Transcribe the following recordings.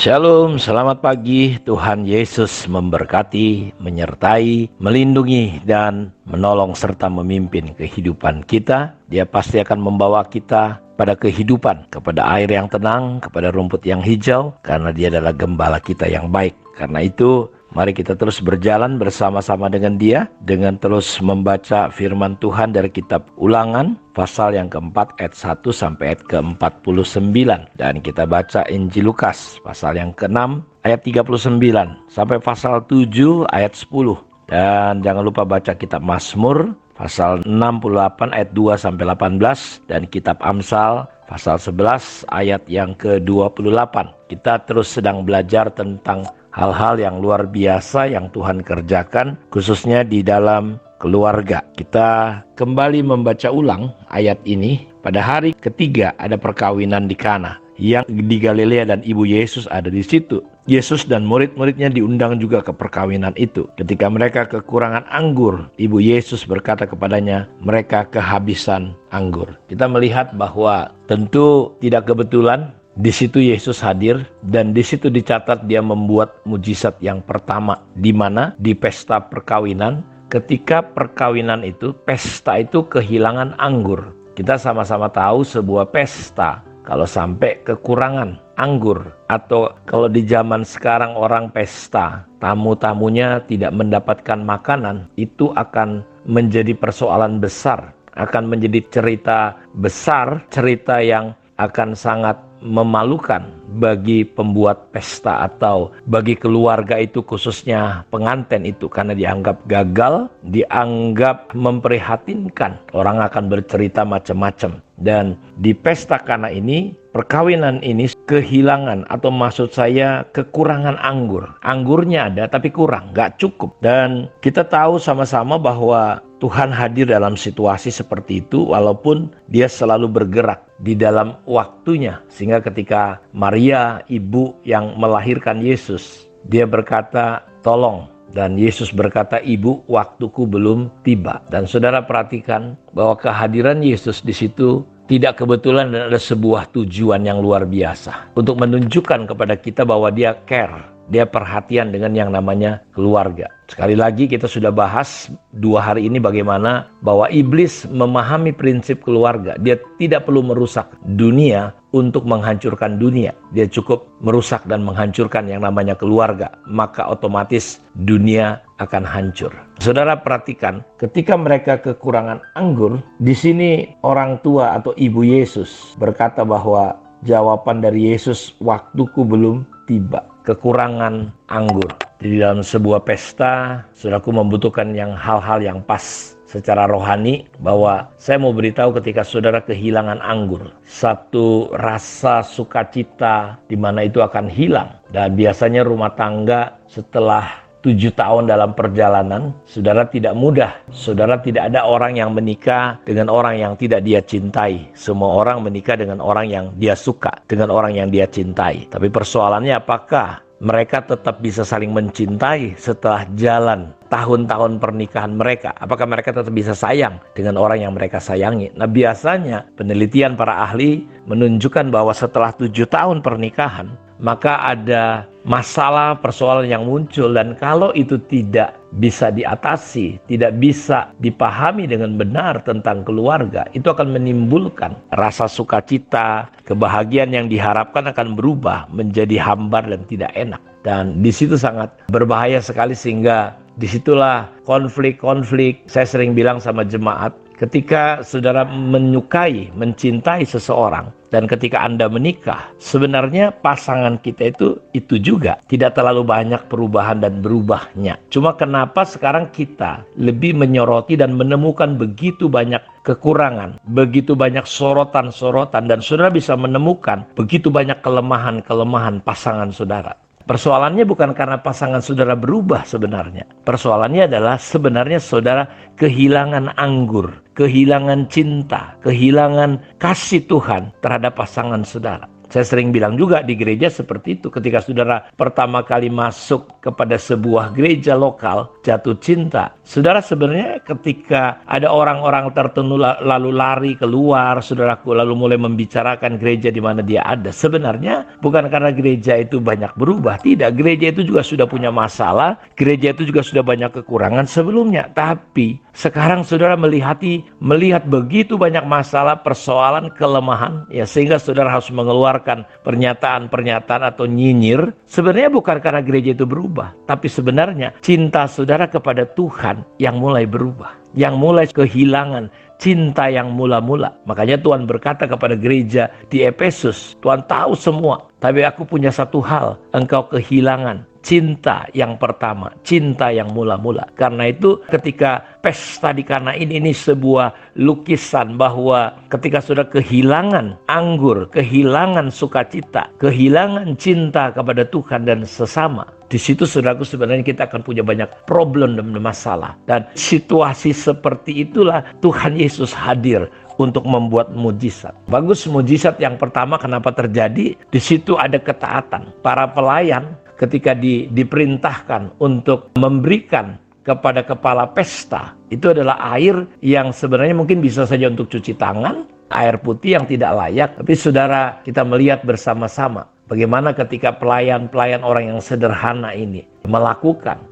Shalom, selamat pagi. Tuhan Yesus memberkati, menyertai, melindungi, dan menolong serta memimpin kehidupan kita. Dia pasti akan membawa kita pada kehidupan, kepada air yang tenang, kepada rumput yang hijau, karena Dia adalah gembala kita yang baik. Karena itu, mari kita terus berjalan bersama-sama dengan Dia, dengan terus membaca firman Tuhan dari kitab Ulangan, pasal yang keempat ayat 1 sampai ayat ke-49. Dan kita baca Injil Lukas, pasal yang ke-6 ayat 39 sampai pasal 7 ayat 10. Dan jangan lupa baca kitab Mazmur, pasal 68 ayat 2 sampai 18. Dan kitab Amsal, pasal 11 ayat yang ke-28. Kita terus sedang belajar tentang hal-hal yang luar biasa yang Tuhan kerjakan, khususnya di dalam keluarga. Kita kembali membaca ulang ayat ini. Pada hari ketiga ada perkawinan di Kana yang di Galilea dan ibu Yesus ada di situ. Yesus dan murid-muridnya diundang juga ke perkawinan itu. Ketika mereka kekurangan anggur, ibu Yesus berkata kepadanya, mereka kehabisan anggur. Kita melihat bahwa tentu tidak kebetulan di situ Yesus hadir, dan di situ dicatat Dia membuat mujizat yang pertama, di mana di pesta perkawinan. Ketika perkawinan itu, pesta itu kehilangan anggur. Kita sama-sama tahu sebuah pesta, kalau sampai kekurangan anggur, atau kalau di zaman sekarang orang pesta, tamu-tamunya tidak mendapatkan makanan, itu akan menjadi persoalan besar, akan menjadi cerita besar, cerita yang akan sangat memalukan bagi pembuat pesta atau bagi keluarga itu, khususnya pengantin itu, karena dianggap gagal, dianggap memprihatinkan. Orang akan bercerita macam-macam. Dan di pesta Kana ini, perkawinan ini kehilangan, atau maksud saya kekurangan anggur. Anggurnya ada tapi kurang, gak cukup. Dan kita tahu sama-sama bahwa Tuhan hadir dalam situasi seperti itu, walaupun Dia selalu bergerak di dalam waktunya. Sehingga ketika Maria, ibu yang melahirkan Yesus, dia berkata, tolong. Dan Yesus berkata, ibu, waktuku belum tiba. Dan saudara perhatikan bahwa kehadiran Yesus di situ tidak kebetulan, dan ada sebuah tujuan yang luar biasa untuk menunjukkan kepada kita bahwa Dia care, Dia perhatian dengan yang namanya keluarga. Sekali lagi kita sudah bahas 2 hari ini bagaimana bahwa iblis memahami prinsip keluarga. Dia tidak perlu merusak dunia untuk menghancurkan dunia. Dia cukup merusak dan menghancurkan yang namanya keluarga. Maka otomatis dunia akan hancur. Saudara perhatikan, ketika mereka kekurangan anggur, di sini orang tua atau ibu Yesus berkata bahwa jawaban dari Yesus, waktuku belum tiba. Kekurangan anggur. Di dalam sebuah pesta, saudaraku membutuhkan hal-hal yang pas secara rohani, bahwa saya mau beritahu ketika saudara kehilangan anggur, satu rasa sukacita di mana itu akan hilang. Dan biasanya rumah tangga setelah 7 tahun dalam perjalanan, saudara tidak mudah. Saudara tidak ada orang yang menikah dengan orang yang tidak dia cintai. Semua orang menikah dengan orang yang dia suka, dengan orang yang dia cintai. Tapi persoalannya, apakah mereka tetap bisa saling mencintai setelah jalan tahun-tahun pernikahan mereka? Apakah mereka tetap bisa sayang dengan orang yang mereka sayangi? Nah, biasanya penelitian para ahli menunjukkan bahwa setelah 7 tahun pernikahan, maka ada masalah, persoalan yang muncul. Dan kalau itu tidak bisa diatasi, tidak bisa dipahami dengan benar tentang keluarga, itu akan menimbulkan rasa sukacita, kebahagiaan yang diharapkan akan berubah menjadi hambar dan tidak enak. Dan di situ sangat berbahaya sekali, sehingga disitulah konflik-konflik. Saya sering bilang sama jemaat, ketika saudara menyukai, mencintai seseorang, dan ketika Anda menikah, sebenarnya pasangan kita itu juga tidak terlalu banyak perubahan dan berubahnya. Cuma kenapa sekarang kita lebih menyoroti dan menemukan begitu banyak kekurangan, begitu banyak sorotan-sorotan, dan saudara bisa menemukan begitu banyak kelemahan-kelemahan pasangan saudara. Persoalannya bukan karena pasangan saudara berubah sebenarnya. Persoalannya adalah sebenarnya saudara kehilangan anggur, kehilangan cinta, kehilangan kasih Tuhan terhadap pasangan saudara. Saya sering bilang juga di gereja seperti itu. Ketika saudara pertama kali masuk kepada sebuah gereja lokal, jatuh cinta. Saudara sebenarnya ketika ada orang-orang tertentu lalu lari keluar, saudaraku, lalu mulai membicarakan gereja di mana dia ada. Sebenarnya bukan karena gereja itu banyak berubah. Tidak, gereja itu juga sudah punya masalah. Gereja itu juga sudah banyak kekurangan sebelumnya. Tapi sekarang saudara melihat begitu banyak masalah, persoalan, kelemahan, ya, sehingga saudara harus mengeluarkan pernyataan-pernyataan atau nyinyir. Sebenarnya bukan karena gereja itu berubah, tapi sebenarnya cinta saudara kepada Tuhan yang mulai berubah, yang mulai kehilangan cinta yang mula-mula. Makanya Tuhan berkata kepada gereja di Efesus, Tuhan tahu semua, tapi aku punya satu hal, engkau kehilangan cinta yang pertama, cinta yang mula-mula. Karena itu ketika pesta di Kana ini sebuah lukisan bahwa ketika sudah kehilangan anggur, kehilangan sukacita, kehilangan cinta kepada Tuhan dan sesama, di situ saudaraku sebenarnya kita akan punya banyak problem dan masalah. Dan situasi seperti itulah Tuhan Yesus hadir untuk membuat mujizat. Bagus, mujizat yang pertama kenapa terjadi? Di situ ada ketaatan. Para pelayan ketika diperintahkan untuk memberikan kepada kepala pesta, itu adalah air yang sebenarnya mungkin bisa saja untuk cuci tangan, air putih yang tidak layak. Tapi saudara, kita melihat bersama-sama bagaimana ketika pelayan-pelayan orang yang sederhana ini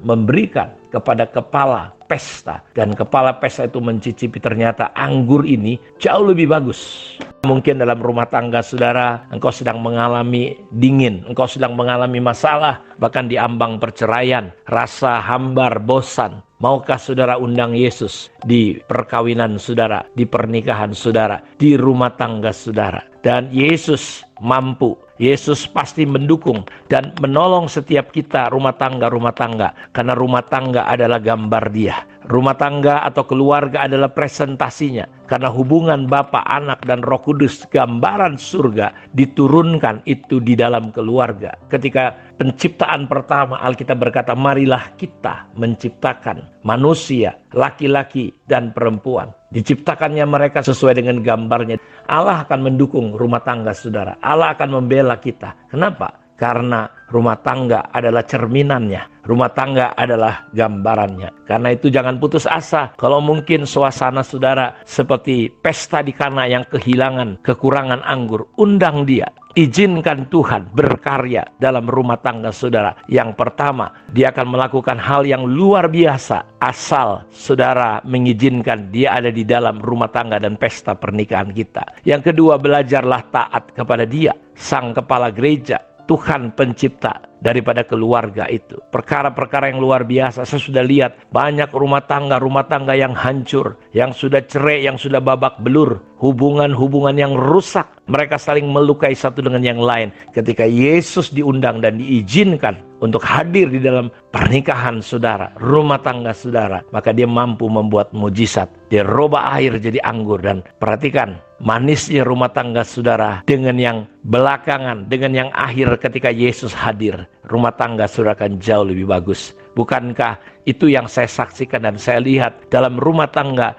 memberikan kepada kepala pesta, dan kepala pesta itu mencicipi, ternyata anggur ini jauh lebih bagus. Mungkin dalam rumah tangga saudara, engkau sedang mengalami dingin, engkau sedang mengalami masalah, bahkan di ambang perceraian, rasa hambar, bosan. Maukah saudara undang Yesus di perkawinan saudara, di pernikahan saudara, di rumah tangga saudara? Dan Yesus mampu, Yesus pasti mendukung dan menolong setiap kita rumah tangga, karena rumah tangga adalah gambar Dia. Rumah tangga atau keluarga adalah presentasinya, karena hubungan Bapa, Anak, dan Roh Kudus, gambaran surga diturunkan itu di dalam keluarga. Ketika penciptaan pertama, Alkitab berkata, marilah kita menciptakan manusia, laki-laki dan perempuan. Diciptakannya mereka sesuai dengan gambarnya. Allah akan mendukung rumah tangga saudara. Allah akan membela kita. Kenapa? Karena rumah tangga adalah cerminannya. Rumah tangga adalah gambarannya. Karena itu jangan putus asa. Kalau mungkin suasana saudara seperti pesta di Kana yang kehilangan, kekurangan anggur, undang Dia. Izinkan Tuhan berkarya dalam rumah tangga saudara. Yang pertama, Dia akan melakukan hal yang luar biasa asal saudara mengizinkan Dia ada di dalam rumah tangga dan pesta pernikahan kita. Yang kedua, belajarlah taat kepada Dia, Sang Kepala Gereja, Tuhan pencipta daripada keluarga itu. Perkara-perkara yang luar biasa. Saya sudah lihat banyak rumah tangga yang hancur, yang sudah cerai, yang sudah babak belur, hubungan-hubungan yang rusak. Mereka saling melukai satu dengan yang lain. Ketika Yesus diundang dan diizinkan untuk hadir di dalam pernikahan saudara, rumah tangga saudara, maka Dia mampu membuat mujizat. Dia rubah air jadi anggur. Dan perhatikan manisnya rumah tangga saudara dengan yang belakangan, dengan yang akhir ketika Yesus hadir. Rumah tangga saudara akan jauh lebih bagus. Bukankah itu yang saya saksikan dan saya lihat dalam rumah tangga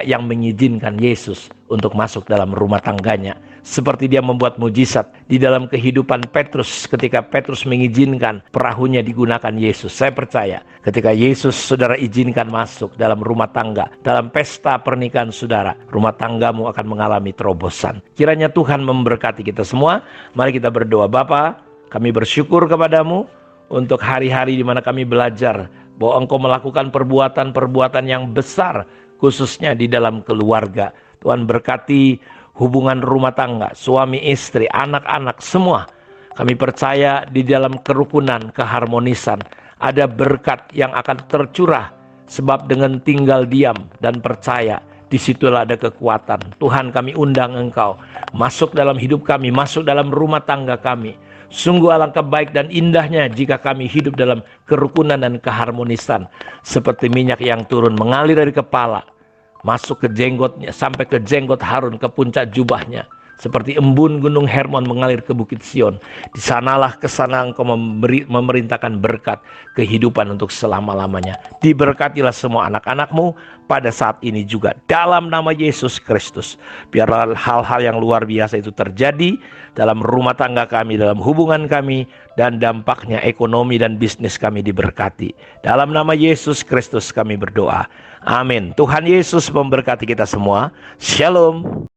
yang mengizinkan Yesus untuk masuk dalam rumah tangganya. Seperti Dia membuat mujizat di dalam kehidupan Petrus ketika Petrus mengizinkan perahunya digunakan Yesus. Saya percaya ketika Yesus saudara izinkan masuk dalam rumah tangga, dalam pesta pernikahan saudara, rumah tanggamu akan mengalami terobosan. Kiranya Tuhan memberkati kita semua. Mari kita berdoa. Bapa, kami bersyukur kepadamu untuk hari-hari di mana kami belajar bahwa Engkau melakukan perbuatan-perbuatan yang besar, khususnya di dalam keluarga. Tuhan berkati hubungan rumah tangga, suami istri, anak-anak, semua. Kami percaya di dalam kerukunan, keharmonisan, ada berkat yang akan tercurah. Sebab dengan tinggal diam dan percaya, disitulah ada kekuatan. Tuhan, kami undang Engkau masuk dalam hidup kami, masuk dalam rumah tangga kami. Sungguh alangkah baik dan indahnya jika kami hidup dalam kerukunan dan keharmonisan. Seperti minyak yang turun mengalir dari kepala, masuk ke jenggotnya, sampai ke jenggot Harun, ke puncak jubahnya. seperti embun gunung Hermon mengalir ke bukit Sion. Di sanalah kesana Engkau memerintahkan berkat kehidupan untuk selama-lamanya. Diberkatilah semua anak-anak-Mu pada saat ini juga dalam nama Yesus Kristus. Biarlah hal-hal yang luar biasa itu terjadi dalam rumah tangga kami, dalam hubungan kami, dan dampaknya ekonomi dan bisnis kami diberkati. Dalam nama Yesus Kristus kami berdoa. Amin. Tuhan Yesus memberkati kita semua. Shalom.